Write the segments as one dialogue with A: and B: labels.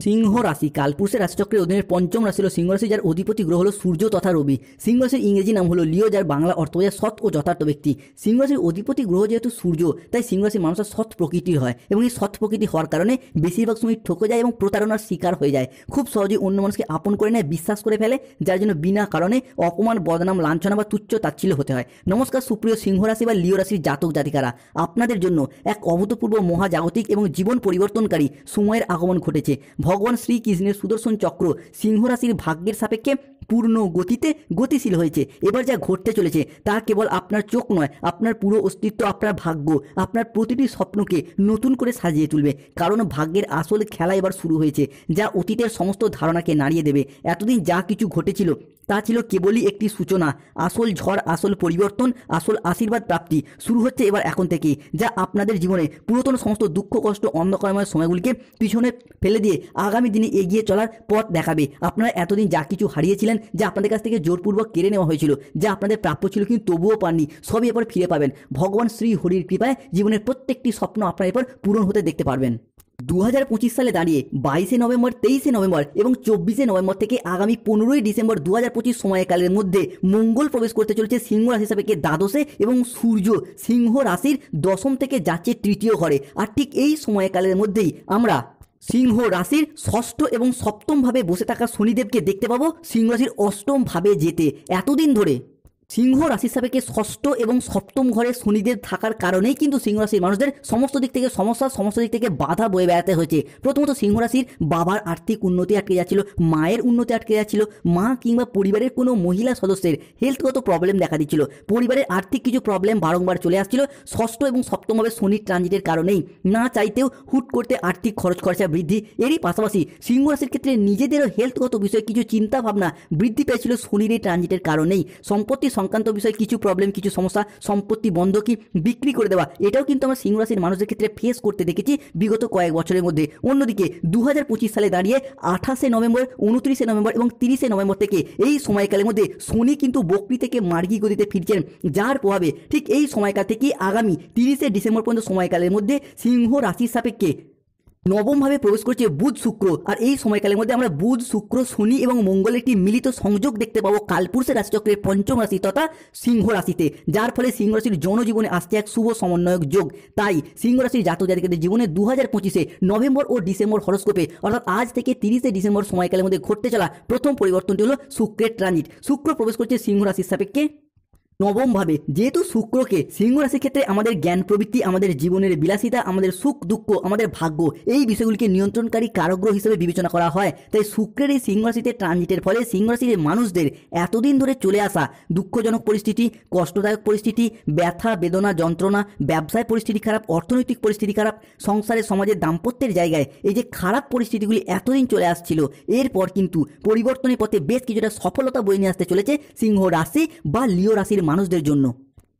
A: সিংহ রাশি কালপুরুষের রাশিচক্রের অধীনের পঞ্চম রাশি হল সিংহ রাশি, যার অধিপতি গ্রহ হল সূর্য তথা রবি। সিংহ রাশির ইংরেজি নাম হলো লিও, যার বাংলা অর্থ বোঝায় সৎ ও যথার্থ ব্যক্তি। সিংহ রাশির অধিপতি গ্রহ যেহেতু সূর্য, তাই সিংহ রাশির মানুষের সৎ প্রকৃতির হয় এবং এই সৎ প্রকৃতি হওয়ার কারণে বেশিরভাগ সময় ঠকে যায় এবং প্রতারণার শিকার হয়ে যায়। খুব সহজেই অন্য মানুষকে আপন করে নেয়, বিশ্বাস করে ফেলে, যার জন্য বিনা কারণে অপমান, বদনাম, লাঞ্ছনা বা তুচ্ছ তাচ্ছিল্য হতে হয়। নমস্কার সুপ্রিয় সিংহ রাশি বা লিও রাশির জাতক জাতিকারা, আপনাদের জন্য এক অভূতপূর্ব মহাজাগতিক এবং জীবন পরিবর্তনকারী সময়ের আগমন ঘটেছে। ভগবান শ্রীকৃষ্ণের সুদর্শন চক্র সিংহ রাশির ভাগ্যের সাপেক্ষে পূর্ণ গতিতে গতিশীল হয়েছে। এবার যা ঘটতে চলেছে তা কেবল আপনার চোখ নয়, আপনার পুরো অস্তিত্ব, আপনার ভাগ্য, আপনার প্রতিটি স্বপ্নকে নতুন করে সাজিয়ে তুলবে। কারণ ভাগ্যের আসল খেলা এবার শুরু হয়েছে, যা অতীতের সমস্ত ধারণাকে নাড়িয়ে দেবে। এতদিন যা কিছু ঘটেছিল তা ছিল কেবলই একটি সূচনা। আসল ঝড়, আসল পরিবর্তন, আসল আশীর্বাদ প্রাপ্তি শুরু হচ্ছে এবার এখন থেকেই, যা আপনাদের জীবনে পুরাতন সমস্ত দুঃখ, কষ্ট, অন্ধকারময় সময়গুলিকে পিছনে ফেলে দিয়ে আগামী দিনে এগিয়ে চলার পথ দেখাবে। আপনারা এতদিন যা কিছু হারিয়েছিলেন, যা আপনাদের কাছ থেকে জোরপূর্বক কেড়ে নেওয়া হয়েছিল, যা আপনাদের প্রাপ্য ছিল কিন্তু তবুও পাননি, সবই এবার ফিরে পাবেন। ভগবান শ্রী হরির কৃপায় জীবনের প্রত্যেকটি স্বপ্ন আপনারা এবার পূরণ হতে দেখতে পারবেন। 2025 সালে দাঁড়িয়ে 22শে নভেম্বর, 23শে নভেম্বর এবং 24শে নভেম্বর থেকে আগামী 15ই ডিসেম্বর 2025 সময়কালের মধ্যে মঙ্গল প্রবেশ করতে চলেছে সিংহ রাশি হিসাবে দ্বাদশে এবং সূর্য সিংহ রাশির দশম থেকে যাচ্ছে তৃতীয় ঘরে। আর ঠিক এই সময়কালের মধ্যেই আমরা সিংহ রাশির ষষ্ঠ এবং সপ্তম ভাবে বসে থাকা শনিদেবকে দেখতে পাবো সিংহ রাশির অষ্টম ভাবে যেতে। এতদিন ধরে সিংহ রাশির সাপেক্ষে ষষ্ঠ এবং সপ্তম ঘরে শনিদেব থাকার কারণেই কিন্তু সিংহ রাশির মানুষদের সমস্ত দিক থেকে সমস্যা, সমস্ত দিক থেকে বাধা বয়ে বেড়াতে হয়েছে। প্রথমত সিংহ রাশির বাবার আর্থিক উন্নতি আটকে যাচ্ছিল, মায়ের উন্নতি আটকে যাচ্ছিল, মা কিংবা পরিবারের কোনো মহিলা সদস্যের হেলথগত প্রবলেম দেখা দিচ্ছিল, পরিবারের আর্থিক কিছু প্রবলেম বারংবার চলে আসছিল ষষ্ঠ এবং সপ্তমভাবে শনির ট্রানজিটের কারণেই। না চাইতেও হুট করতে আর্থিক খরচা বৃদ্ধি। এরই পাশাপাশি সিংহ রাশির ক্ষেত্রে নিজেদেরও হেলথগত বিষয়ে কিছু চিন্তা ভাবনা বৃদ্ধি পেয়েছিল শনির এই ট্রানজিটের কারণেই। সম্পত্তি সংক্রান্ত বিষয়ে কিছু প্রবলেম, কিছু সমস্যা, সম্পত্তি বন্ধকি, বিক্রি করে দেওয়া, এটাও কিন্তু আমরা সিংহ রাশির মানুষদের ক্ষেত্রে ফেস করতে দেখেছি বিগত কয়েক বছরের মধ্যে। অন্যদিকে 2025 সালে দাঁড়িয়ে 28শে নভেম্বর, 29শে নভেম্বর এবং 30শে নভেম্বর থেকে এই সময়কালের মধ্যে শনি কিন্তু বক্রী থেকে মার্গী গতিতে ফিরছেন, যার প্রভাবে ঠিক এই সময়কাল থেকে আগামী 30শে ডিসেম্বর পর্যন্ত সময়কালের মধ্যে সিংহ রাশির সাপেক্ষে নবমভাবে প্রবেশ করছে বুধ শুক্র। আর এই সময়কালের মধ্যে আমরা বুধ, শুক্র, শনি এবং মঙ্গলের একটি মিলিত সংযোগ দেখতে পাবো কালপুরুষের রাশিচক্রের পঞ্চম রাশি তথা সিংহ রাশিতে, যার ফলে সিংহ রাশির জনজীবনে আসছে এক শুভ সমন্বয়ক যোগ। তাই সিংহ রাশির জাতক জাতিকাদের জীবনে 2025-এ নভেম্বর ও ডিসেম্বর হরস্কোপে অর্থাৎ আজ থেকে 30শে ডিসেম্বর সময়কালের মধ্যে ঘটতে চলা প্রথম পরিবর্তনটি হলো শুক্রের ট্রানজিট। শুক্র প্রবেশ করছে সিংহ রাশির সাপেক্ষে নবমভাবে। যেহেতু শুক্রকে সিংহ রাশির ক্ষেত্রে আমাদের জ্ঞান প্রবৃত্তি, আমাদের জীবনের বিলাসিতা, আমাদের সুখ দুঃখ, আমাদের ভাগ্য, এই বিষয়গুলিকে নিয়ন্ত্রণকারী কারগ্রহ হিসেবে বিবেচনা করা হয়। তাই শুক্রের এই সিংহ রাশিতে ট্রানজিটের ফলে সিংহ রাশির মানুষদের এতদিন ধরে চলে আসা দুঃখজনক পরিস্থিতি, কষ্টদায়ক পরিস্থিতি, ব্যথা বেদনা যন্ত্রণা, ব্যবসায় পরিস্থিতি খারাপ, অর্থনৈতিক পরিস্থিতি খারাপ, সংসারে সমাজের দাম্পত্যের জায়গায় এই যে খারাপ পরিস্থিতিগুলি এতদিন চলে আসছিল, এরপর কিন্তু পরিবর্তনের পথে বেশ কিছুটা সফলতা বয়ে নিয়ে আসতে চলেছে সিংহ রাশি বা লিও রাশির মানুষদের জন্য।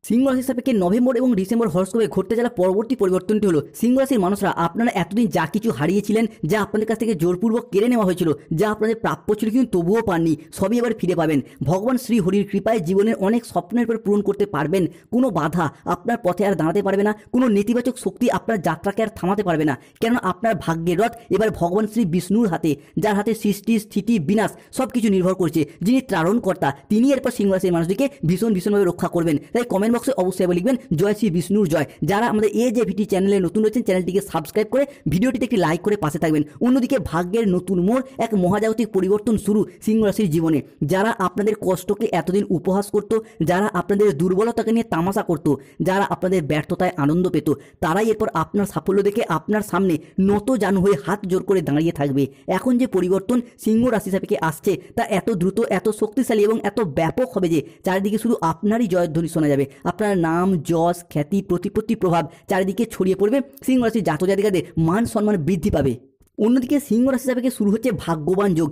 A: সিংহ রাশির সাপেক্ষে নভেম্বর এবং ডিসেম্বর হরস্কোপে ঘটতে যাওয়া পরবর্তী পরিবর্তনটি হলো সিংহ রাশির মানুষরা আপনারা এতদিন যা কিছু হারিয়েছিলেন, যা আপনাদের কাছ থেকে জোরপূর্বক কেড়ে নেওয়া হয়েছিল, যা আপনাদের প্রাপ্য ছিল কিন্তু তবুও পাননি, সবই এবার ফিরে পাবেন। ভগবান শ্রী হরির কৃপায় জীবনের অনেক স্বপ্নের পর পূরণ করতে পারবেন। কোনো বাধা আপনার পথে আর দাঁড়াতে পারবে না, কোনো নেতিবাচক শক্তি আপনার যাত্রাকে আর থামাতে পারবে না, কেননা আপনার ভাগ্যের রথ এবার ভগবান শ্রী বিষ্ণুর হাতে, যার হাতে সৃষ্টি স্থিতি বিনাশ সব কিছু নির্ভর করছে। যিনি ত্রারণকর্তা, তিনি এরপর সিংহ রাশির মানুষদেরকে ভীষণভাবে রক্ষা করবেন। তাই কমেন্ট বক্সে অবশ্যই লিখবেন জয় শ্রী বিষ্ণুর জয়। যারা আমাদের AJVT চ্যানেলে নতুন রয়েছেন, চ্যানেলটিকে সাবস্ক্রাইব করে ভিডিওটিতে একটি লাইক করে পাশে থাকবেন। অন্যদিকে ভাগ্যের নতুন মোড়, এক মহাজাগতিক পরিবর্তন শুরু সিংহ রাশির জীবনে। যারা আপনাদের কষ্টকে এতদিন উপহাস করত, যারা আপনাদের দুর্বলতাকে নিয়ে তামাশা করত, যারা আপনাদের ব্যর্থতায় আনন্দ পেত, তারাই এরপর আপনার সাফল্য দেখে আপনার সামনে নত জানু হয়ে হাত জোর করে দাঁড়িয়ে থাকবে। এখন যে পরিবর্তন সিংহ রাশি সাপেক্ষে আসছে তা এত দ্রুত, এত শক্তিশালী এবং এত ব্যাপক হবে যে চারিদিকে শুধু আপনারই জয়ধ্বনি শোনা যাবে। আপনার নাম, যশ, খ্যাতি, প্রতিপত্তি, প্রভাব চারিদিকে ছড়িয়ে পড়বে। সিংহ রাশির জাতক জাতিকাদের মান সম্মান বৃদ্ধি পাবে। অন্যদিকে সিংহ রাশি সাপেক্ষে শুরু হচ্ছে ভাগ্যবান যোগ।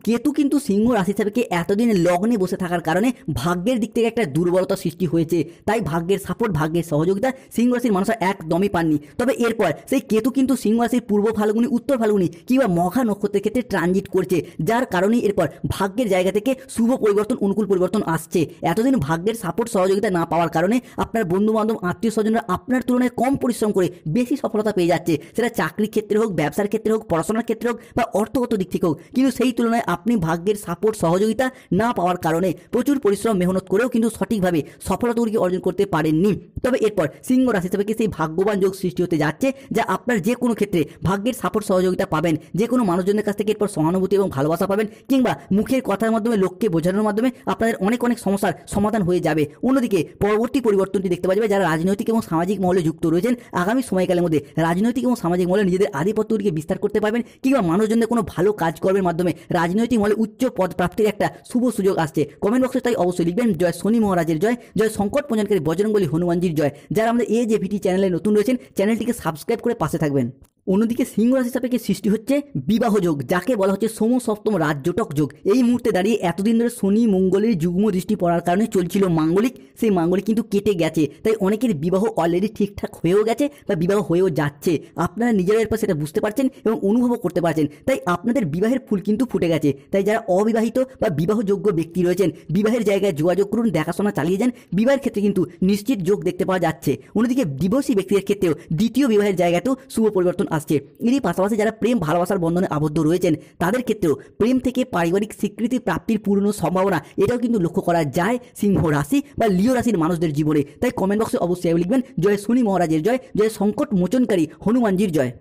A: কেতু কিন্তু সিংহ রাশি সাপেক্ষে এতদিন লগ্নে বসে থাকার কারণে ভাগ্যের দিক থেকে একটা দুর্বলতা সৃষ্টি হয়েছে। তাই ভাগ্যের সাপোর্ট, ভাগ্যের সহযোগিতা সিংহ রাশির মানুষরা একদমই পাননি। তবে এরপর সেই কেতু কিন্তু সিংহ রাশির পূর্ব ফাল্গুনি, উত্তর ফাল্গুনি কিংবা মঘা নক্ষত্রের ক্ষেত্রে ট্রানজিট করছে, যার কারণেই এরপর ভাগ্যের জায়গা থেকে শুভ পরিবর্তন, অনুকূল পরিবর্তন আসছে। এতদিন ভাগ্যের সাপোর্ট সহযোগিতা না পাওয়ার কারণে আপনার বন্ধু বান্ধব, আত্মীয় স্বজনরা আপনার তুলনায় কম পরিশ্রম করে বেশি সফলতা পেয়ে যাচ্ছে। সেটা চাকরির ক্ষেত্রে হোক, ব্যবসার ক্ষেত্রে ক্ষেত্রে হোক, পড়াশোনার ক্ষেত্রে হোক বা অর্থগত দিক থেকে হোক, কিন্তু সেই তুলনায় আপনি ভাগ্যের সাপোর্ট সহযোগিতা না পাওয়ার কারণে প্রচুর পরিশ্রম মেহনত করেও কিন্তু সঠিকভাবে সফলতাগুলিকে অর্জন করতে পারেননি। তবে এরপর সিংহ রাশি হিসেবে সেই ভাগ্যবান যোগ সৃষ্টি হতে যাচ্ছে, যা আপনার যে কোনো ক্ষেত্রে ভাগ্যের সাপোর্ট সহযোগিতা পাবেন, যে কোনো মানুষজনের কাছ থেকে এরপর সহানুভূতি এবং ভালোবাসা পাবেন, কিংবা মুখের কথার মাধ্যমে লোককে বোঝানোর মাধ্যমে আপনাদের অনেক সমস্যার সমাধান হয়ে যাবে। অন্যদিকে পরবর্তী পরিবর্তনটি দেখতে পাওয়া যাবে যারা রাজনৈতিক এবং সামাজিক মহলে যুক্ত রয়েছেন। আগামী সময়কালের মধ্যে রাজনৈতিক এবং সামাজিক মহলে নিজেদের আধিপত্যগুলিকে বিস্তার করতে পারবেন, কিংবা মানুষজনদের কোনো ভালো কাজকর্মের মাধ্যমে রাজনৈতিক মহলে উচ্চ পদ প্রাপ্তির একটা শুভ সুযোগ আসছে। কমেন্ট বক্সে তাই অবশ্যই লিখবেন জয় শনি মহারাজের জয়, জয় সংকট মোচনকারী বজরংবলী হনুমানজির জয়। যারা আমাদের AJVT চ্যানেলে নতুন রয়েছেন, চ্যানেলটিকে সাবস্ক্রাইব করে পাশে থাকবেন। অন্যদিকে সিংহ রাশি সাপেক্ষে সৃষ্টি হচ্ছে বিবাহ যোগ, যাকে বলা হচ্ছে সোম সপ্তম রাজযোটক যোগ। এই মুহূর্তে দাঁড়িয়ে এতদিন ধরে শনি মঙ্গলের যুগ্ম দৃষ্টি পড়ার কারণে চলছিল মাঙ্গলিক, সেই মাঙ্গলিক কিন্তু কেটে গেছে। তাই অনেকের বিবাহ অলরেডি ঠিকঠাক হয়েও গেছে বা বিবাহ হয়েও যাচ্ছে। আপনারা নিজেরা এরপর সেটা বুঝতে পারছেন এবং অনুভবও করতে পারছেন। তাই আপনাদের বিবাহের ফুল কিন্তু ফুটে গেছে। তাই যারা অবিবাহিত বা বিবাহযোগ্য ব্যক্তি রয়েছেন, বিবাহের জায়গায় যোগাযোগ করুন, দেখাশোনা চালিয়ে যান। বিবাহের ক্ষেত্রে কিন্তু নিশ্চিত যোগ দেখতে পাওয়া যাচ্ছে। অন্যদিকে ডিভোর্সি ব্যক্তিদের ক্ষেত্রেও দ্বিতীয় বিবাহের জায়গাতেও শুভ পরিবর্তন আসছে। এরই পাশাপাশি যারা প্রেম ভালোবাসার বন্ধনে আবদ্ধ রয়েছেন, তাদের ক্ষেত্রেও প্রেম থেকে পারিবারিক স্বীকৃতি প্রাপ্তির পূর্ণ সম্ভাবনা এটাও কিন্তু লক্ষ্য করা যায় সিংহ রাশি বা লিও রাশির মানুষদের জীবনে। তাই কমেন্ট বক্সে অবশ্যই লিখবেন জয় শনি মহারাজের জয়, জয় সংকট মোচনকারী হনুমানজির জয়।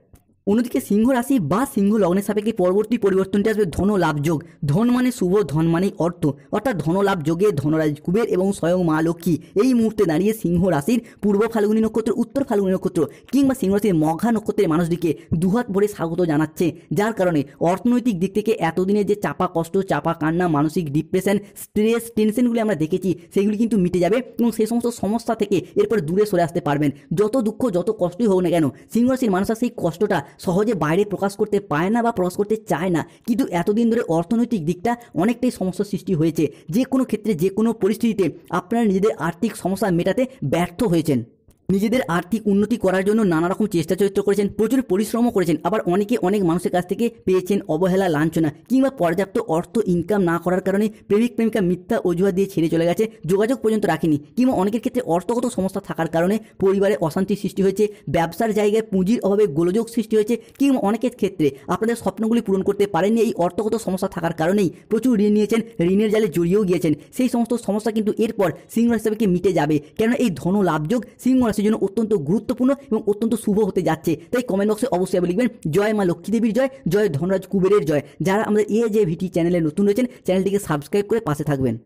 A: অন্যদিকে সিংহ রাশি বা সিংহ লগ্নের সাপেক্ষে পরবর্তী পরিবর্তনটি আসবে ধন লাভ যোগ। ধন মানে শুভ, ধন মানেই অর্থ, অর্থাৎ ধনলাভ যোগে ধনরাজ কুবের এবং স্বয়ং মা লক্ষ্মী এই মুহূর্তে দাঁড়িয়ে সিংহ রাশির পূর্ব ফাল্গুনী নক্ষত্র, উত্তর ফাল্গুনী নক্ষত্র কিংবা সিংহ রাশির মঘা নক্ষত্রের মানুষদিকে দুহাত ভরে স্বাগত জানাচ্ছে। যার কারণে অর্থনৈতিক দিক থেকে এতদিনে যে চাপা কষ্ট, চাপা কান্না, মানসিক ডিপ্রেশন, স্ট্রেস, টেনশনগুলি আমরা দেখেছি, সেগুলি কিন্তু মিটে যাবে এবং সেই সমস্ত সমস্যা থেকে এরপর দূরে সরে আসতে পারবেন। যত দুঃখ, যত কষ্টই হোক না কেন, সিংহ রাশির মানুষরা সেই কষ্টটা সহজে বাইরে প্রকাশ করতে পায় না বা প্রকাশ করতে চায় না। কিন্তু এতদিন ধরে অর্থনৈতিক দিকটা অনেকটাই সমস্যার সৃষ্টি হয়েছে। যে কোনো ক্ষেত্রে, যে কোনো পরিস্থিতিতে আপনারা নিজেদের আর্থিক সমস্যা মেটাতে ব্যর্থ হয়েছেন। নিজেদের আর্থিক উন্নতি করার জন্য নানা রকম চেষ্টা চরিত্র করেছেন, প্রচুর পরিশ্রমও করেছেন। আবার অনেকে অনেক মানুষের কাছ থেকে পেয়েছেন অবহেলা, লাঞ্ছনা কিংবা পর্যাপ্ত অর্থ ইনকাম না করার কারণে প্রেমিক প্রেমিকা মিথ্যা অজুহাত দিয়ে ছেড়ে চলে গেছে, যোগাযোগ পর্যন্ত রাখেনি। কিংবা অনেকের ক্ষেত্রে অর্থগত সমস্যা থাকার কারণে পরিবারে অশান্তির সৃষ্টি হয়েছে, ব্যবসার জায়গায় পুঁজির অভাবে গোলযোগ সৃষ্টি হয়েছে, কিংবা অনেকের ক্ষেত্রে আপনাদের স্বপ্নগুলি পূরণ করতে পারেননি এই অর্থগত সমস্যা থাকার কারণেই। প্রচুর ঋণ নিয়েছেন, ঋণের জালে জড়িয়েও গিয়েছেন। সেই সমস্ত সমস্যা কিন্তু এরপর সিংহ রাশি হিসেবে মিটে যাবে, কেননা এই ধন লাভ যোগ সিংহ রাশির জন্য অত্যন্ত গুরুত্বপূর্ণ এবং অত্যন্ত শুভ হতে যাচ্ছে। তাই কমেন্ট বক্সে অবশ্যই লিখবেন জয় মা লক্ষ্মী দেবীর জয়, জয় ধনরাজ কুবেরের জয়। যারা আমাদের AJVT চ্যানেলে নতুন রয়েছেন, চ্যানেলটিকে সাবস্ক্রাইব করে পাশে থাকবেন।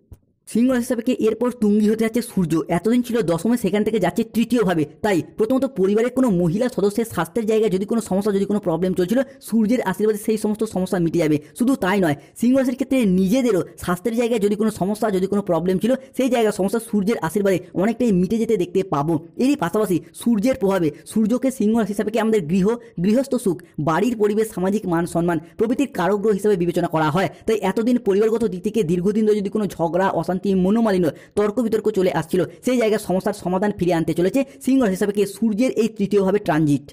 A: সিংহ রাশি সাপেক্ষে এরপর তুঙ্গি হতে যাচ্ছে সূর্য। এতদিন ছিল দশমে, সেখান থেকে যাচ্ছে তৃতীয়ভাবে। তাই প্রথমত পরিবারের কোনো মহিলা সদস্যের স্বাস্থ্যের জায়গায় যদি কোনো সমস্যা, যদি কোনো প্রবলেম চলছিল, সূর্যের আশীর্বাদে সেই সমস্ত সমস্যা মিটে যাবে। শুধু তাই নয়, সিংহ রাশির ক্ষেত্রে নিজেদেরও স্বাস্থ্যের জায়গায় যদি কোনো সমস্যা, যদি কোনো প্রবলেম ছিল, সেই জায়গায় সমস্যা সূর্যের আশীর্বাদে অনেকটাই মিটে যেতে দেখতে পাবো। এরই পাশাপাশি সূর্যের প্রভাবে সূর্যকে সিংহ রাশি সাপেক্ষে আমাদের গৃহস্থ সুখ, বাড়ির পরিবেশ, সামাজিক মান সম্মান প্রভৃতির কারকগ্রহ হিসেবে বিবেচনা করা হয়। তাই এতদিন পরিবারগত দিক থেকে দীর্ঘদিন ধরে যদি কোনো ঝগড়া, অশান্তি, মনোমালিন্য, তর্ক বিতর্ক চলে আসছিল, সেই জায়গায় সমস্যার সমাধান ফিরে আনতে চলেছে সিংহ রাশি হিসাবে সূর্যের এই তৃতীয়ভাবে ট্রানজিট।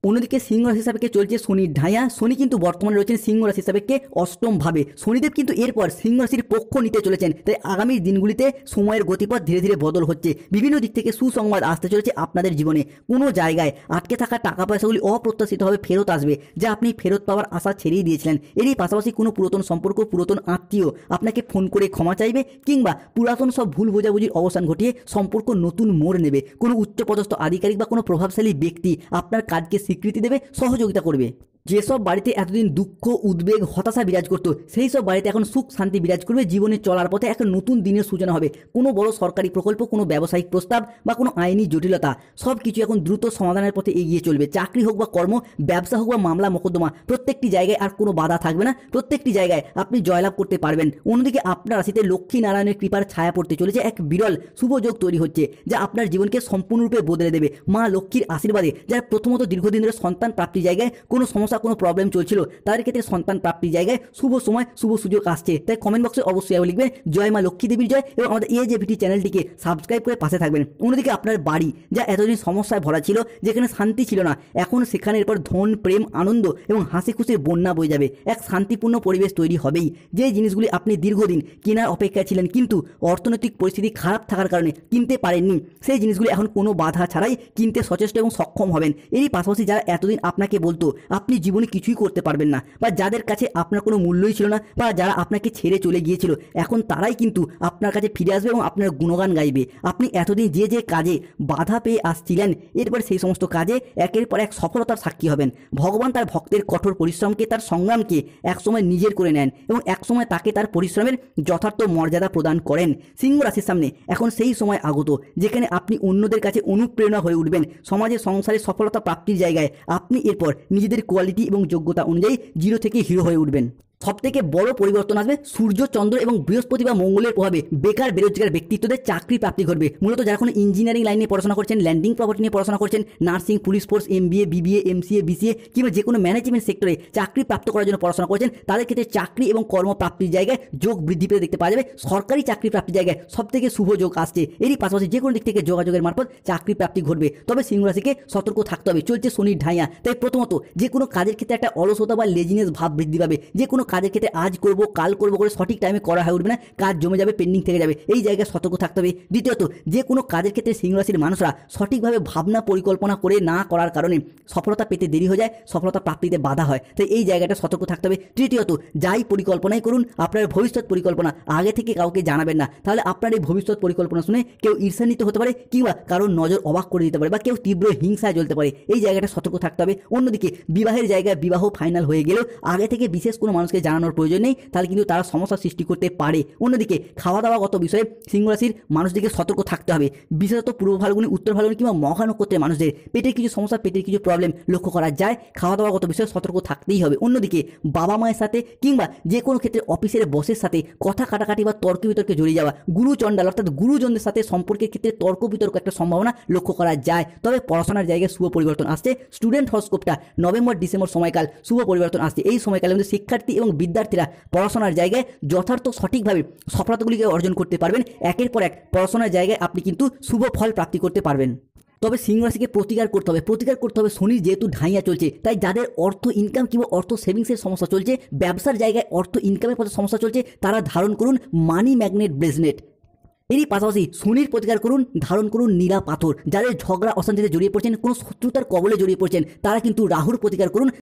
A: অন্যদিকে সিংহ রাশি হিসাবে চলছে শনির ঢাইয়া। শনি কিন্তু বর্তমানে রয়েছেন সিংহ রাশি হিসাবে অষ্টম ভাবে। শনিদেব কিন্তু এরপর সিংহ রাশির পক্ষ নিতে চলেছেন। তাই আগামী দিনগুলিতে সময়ের গতিপথ ধীরে ধীরে বদল হচ্ছে। বিভিন্ন দিক থেকে সুসংবাদ আসতে চলেছে আপনাদের জীবনে। কোনো জায়গায় আটকে থাকা টাকা পয়সাগুলি অপ্রত্যাশিতভাবে ফেরত আসবে, যা আপনি ফেরত পাওয়ার আশা ছেড়েই দিয়েছিলেন। এরই পাশাপাশি কোনো পুরাতন সম্পর্ক, পুরাতন আত্মীয় আপনাকে ফোন করে ক্ষমা চাইবে, কিংবা পুরাতন সব ভুল বোঝাবুঝির অবসান ঘটিয়ে সম্পর্ক নতুন মোড় নেবে। কোনো উচ্চপদস্থ আধিকারিক বা কোনো প্রভাবশালী ব্যক্তি আপনার কাজকে স্বীকৃতি দেবে, সহযোগিতা করবে। যেসব বাড়িতে এতদিন দুঃখ, উদ্বেগ, হতাশা বিরাজ করতো, সেই সব বাড়িতে এখন সুখ শান্তি বিরাজ করবে। জীবনে চলার পথে একটা নতুন দিনের সূচনা হবে। কোনো বড় সরকারি প্রকল্প, কোনো ব্যবসায়িক প্রস্তাব বা কোনো আইনি জটিলতা, সব কিছু এখন দ্রুত সমাধানের পথে এগিয়ে চলবে। চাকরি হোক বা কর্ম, ব্যবসা হোক বা মামলা মোকদ্দমা, প্রত্যেকটি জায়গায় আর কোনো বাধা থাকবে না। প্রত্যেকটি জায়গায় আপনি জয়লাভ করতে পারবেন। অন্যদিকে আপনার রাশিতে লক্ষ্মী নারায়ণের কৃপার ছায়া পড়তে চলেছে। এক বিরল শুভ যোগ তৈরি হচ্ছে, যা আপনার জীবনকে সম্পূর্ণরূপে বদলে দেবে। মা লক্ষ্মীর আশীর্বাদে যারা প্রথমত দীর্ঘদিন ধরে সন্তান প্রাপ্তির জায়গায় কোনো সমস্যা, কোনো প্রবলেম চলছিল, তাদের ক্ষেত্রে সন্তান প্রাপ্তির জায়গায় শুভ সময়, শুভ সুযোগ আসছে। তাই কমেন্ট বক্সে অবশ্যই লিখবেন জয় মা লক্ষ্মী দেবীর জয় এবং আমাদের AJVT চ্যানেলটিকে সাবস্ক্রাইব করে পাশে থাকবেন। অন্যদিকে আপনার বাড়ি, যা এতদিন সমস্যায় ভরা ছিল, যেখানে শান্তি ছিল না, এখন সেখানে এরপর ধন, প্রেম, আনন্দ এবং হাসি খুশির বন্যা বয়ে যাবে। এক শান্তিপূর্ণ পরিবেশ তৈরি হবেই। যে জিনিসগুলি আপনি দীর্ঘদিন কেনার অপেক্ষায় ছিলেন, কিন্তু অর্থনৈতিক পরিস্থিতি খারাপ থাকার কারণে কিনতে পারেননি, সেই জিনিসগুলি এখন কোনো বাধা ছাড়াই কিনতে সচেষ্ট এবং সক্ষম হবেন। এরই পাশাপাশি যারা এতদিন আপনাকে বলতো আপনি জীবনে কিছুই করতে পারবেন না, বা যাদের কাছে আপনার কোনো মূল্যই ছিল না, বা যারা আপনাকে ছেড়ে চলে গিয়েছিল, এখন তারাই কিন্তু আপনার কাছে ফিরে আসবে এবং আপনার গুণগান গাইবে। আপনি এতদিন যে যে কাজে বাধা পেয়ে আসছিলেন, এরপর সেই সমস্ত কাজে একের পর এক সফলতার সাক্ষী হবেন। ভগবান তার ভক্তের কঠোর পরিশ্রমকে, তার সংগ্রামকে একসময় নিজের করে নেন এবং একসময় তাকে তার পরিশ্রমের যথার্থ মর্যাদা প্রদান করেন। সিংহ রাশির সামনে এখন সেই সময় আগত যেখানে আপনি অন্যদের কাছে অনুপ্রেরণা হয়ে উঠবেন। সমাজে সংসারে সফলতা প্রাপ্তির জায়গায় আপনি এরপর নিজেদের কোয়ালিটি এবং যোগ্যতা অনুযায়ী জিরো থেকে হিরো হয়ে উঠবেন। সবথেকে বড় পরিবর্তন আসবে সূর্য, চন্দ্র এবং বৃহস্পতি বা মঙ্গলের প্রভাবে বেকার বেরোজগার ব্যক্তিত্বদের চাকরি প্রাপ্তি ঘটবে। মূলত যারা কোনো ইঞ্জিনিয়ারিং লাইন নিয়ে পড়াশোনা করছেন, ল্যান্ডিং প্রপার্টি নিয়ে পড়াশোনা করছেন, nursing, police force, MBA, BBA, MCA, BCA কিংবা যে কোনো ম্যানেজমেন্ট সেক্টরে চাকরি প্রাপ্ত করার জন্য পড়াশোনা করছেন, তাদের ক্ষেত্রে চাকরি এবং কর্মপ্রাপ্তির জায়গায় যোগ বৃদ্ধি পেতে দেখতে পাওয়া যাবে। সরকারি চাকরি প্রাপ্তির জায়গায় সবথেকে শুভ যোগ আসছে। এরই পাশাপাশি যে কোনো দিক থেকে যোগাযোগের মারফত চাকরি প্রাপ্তি ঘটবে। তবে সিংহ রাশিকে সতর্ক থাকতে হবে, চলছে শনির ঢাইয়া। তাই প্রথমত যে কোনো কাজের ক্ষেত্রে একটা অলসতা বা লেজিনেস ভাব বৃদ্ধি পাবে। যে কোনো কাজের ক্ষেত্রে আজ করবো কাল করবো করে সঠিক টাইমে করা হয়ে উঠবে না, কাজ জমে যাবে, পেন্ডিং থেকে যাবে, এই জায়গায় সতর্ক থাকতে হবে। দ্বিতীয়ত যে কোনো কাজের ক্ষেত্রে সিংহ রাশির মানুষরা সঠিকভাবে ভাবনা পরিকল্পনা করে না করার কারণে সফলতা পেতে দেরি হয়ে যায়, সফলতা প্রাপ্তিতে বাধা হয়, তাই এই জায়গাটা সতর্ক থাকতে হবে। তৃতীয়ত যাই পরিকল্পনাই করুন, আপনার ভবিষ্যৎ পরিকল্পনা আগে থেকে কাউকে জানাবেন না, তাহলে আপনার এই ভবিষ্যৎ পরিকল্পনা শুনে কেউ ঈর্ষান্বিত হতে পারে কিংবা কারোর নজর অবাক করে দিতে পারে বা কেউ তীব্র হিংসায় জ্বলতে পারে, এই জায়গাটা সতর্ক থাকতে হবে। অন্যদিকে বিবাহের জায়গায় বিবাহ ফাইনাল হয়ে গেলেও আগে থেকে বিশেষ কোনো মানুষকে জানানোর প্রয়োজন নেই, তাহলে কিন্তু তারা সমস্যা সৃষ্টি করতে পারে। অন্যদিকে খাওয়া দাওয়াগত বিষয়ে সিংহ রাশির মানুষদেরকে সতর্ক থাকতে হবে। বিশেষত পূর্ব ফাল্গুনি, উত্তর ফাল্গুনি কিংবা মঘা নক্ষত্রের মানুষদের পেটের কিছু সমস্যা, পেটের কিছু প্রবলেম লক্ষ্য করা যায়। খাওয়া দাওয়াগত বিষয়ে সতর্ক থাকতেই হবে। অন্যদিকে বাবা মায়ের সাথে কিংবা যে কোনো ক্ষেত্রে অফিসের বসের সাথে কথা কাটাকাটি বা তর্ক বিতর্কে জড়িয়ে যাওয়া, গুরু চণ্ডাল অর্থাৎ গুরুজনদের সাথে সম্পর্কের ক্ষেত্রে তর্ক বিতর্ক একটা সম্ভাবনা লক্ষ্য করা যায়। তবে পড়াশোনার জায়গায় শুভ পরিবর্তন আসছে। স্টুডেন্ট হরস্কোপটা নভেম্বর ডিসেম্বর সময়কাল শুভ পরিবর্তন আসছে। এই সময়কালের মধ্যে শিক্ষার্থী এবং বিদ্যার্থীরা পড়াশোনার জায়গায় যথার্থ সঠিকভাবে সফলতাগুলিকে অর্জন করতে পারবেন। একের পর এক পড়াশোনার জায়গায় আপনি কিন্তু শুভ ফল প্রাপ্তি করতে পারবেন। তবে সিংহ রাশিকে প্রতিকার করতে হবে। শনির যেহেতু ঢাইয়া চলছে, তাই যাদের অর্থ ইনকাম কিংবা অর্থ সেভিংসের সমস্যা চলছে, ব্যবসার জায়গায় অর্থ ইনকামের পথে সমস্যা চলছে, তারা ধারণ করুন মানি ম্যাগনেট ব্রেসলেট। এরই পাশাপাশি শনির প্রতিকার করুন, ধারণ করুন নীলা পাথর। যাদের ঝগড়া অশান্তিতে জড়িয়ে পড়ছেন, কোনো শত্রুতার কবলে জড়িয়ে পড়ছেন, তারা কিন্তু রাহুর প্রতিকার করুন।